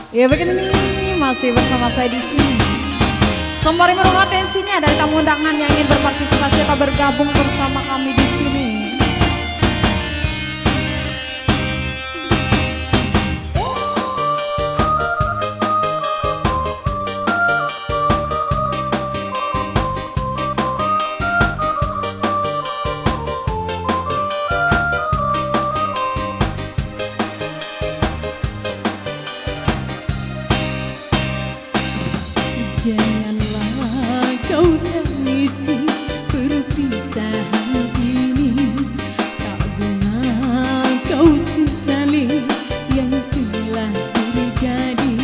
Ya begini nih, masih bersama saya di sini. Sembari menunggu atensinya dari tamu undangan yang ingin berpartisipasi atau bergabung bersama kami di sini. Janganlah kau tangisi perpisahan ini, tak guna kau sesali yang telah terjadi.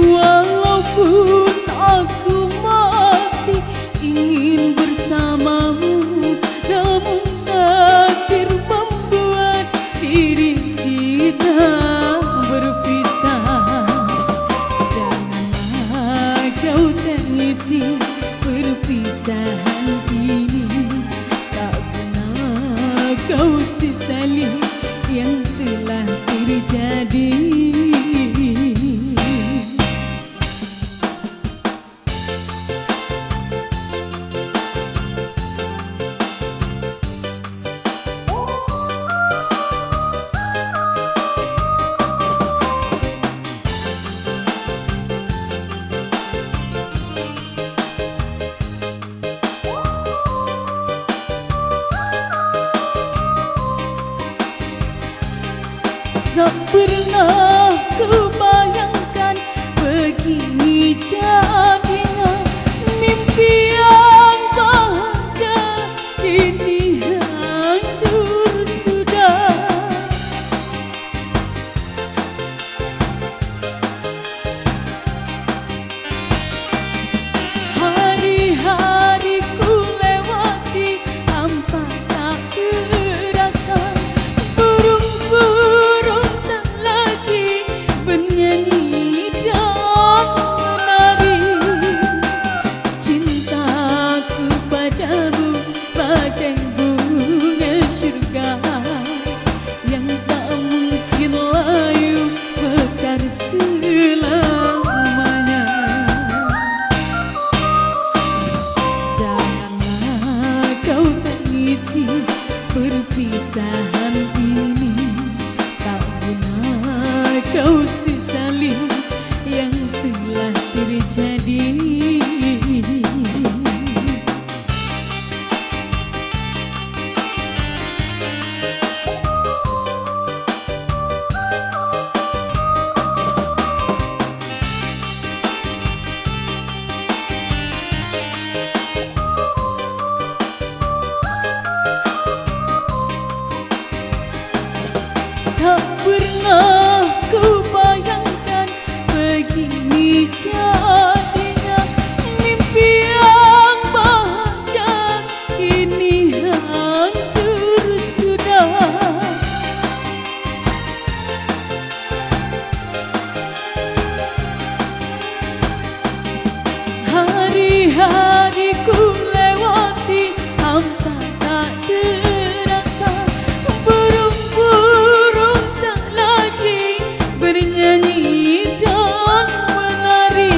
Walaupun aku masih ingin bersamamu, namun takdir membuat diri kita berpisah. Kau tangisi perpisahan ini, tak pernah kau sesali yang telah terjadi. Tak pernah kubayangkan begini jadinya, mimpi yang bahagia ini hancur sudah. Hari-hari ku lewati hampa tak terasa, bernyanyi dan menari. Cintaku padamu bagai bunga syurga yang tak mungkin layu mekar selamanya. Janganlah kau tangisi perpisahan ini, tak guna kau sesali yang telah terjadi. Tak pernah ku bayangkan begini jadinya, mimpi yang bahagia ini hancur sudah. Hari-hari ku lewati hampa tak terasa, burung-burung tak lagi bernyanyi dan menari.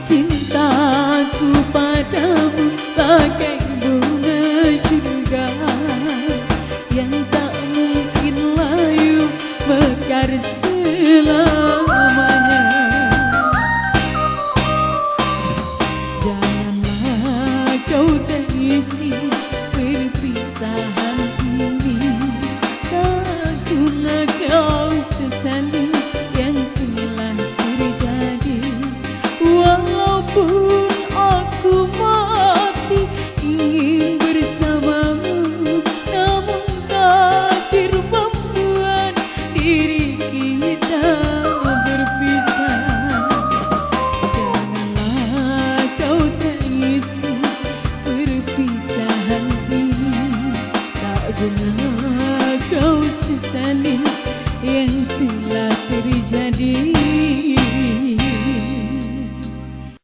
Cintaku padamu bagai bunga syurga yang tak mungkin layu mekar selamanya. Janganlah kau tangisi perpisahan ini, tak guna kau sesali yang telah terjadi. Walaupun aku masih ingin bersamamu, namun takdir membuat diri kita berpisah. Janganlah kau tangisi perpisahan ini, tak guna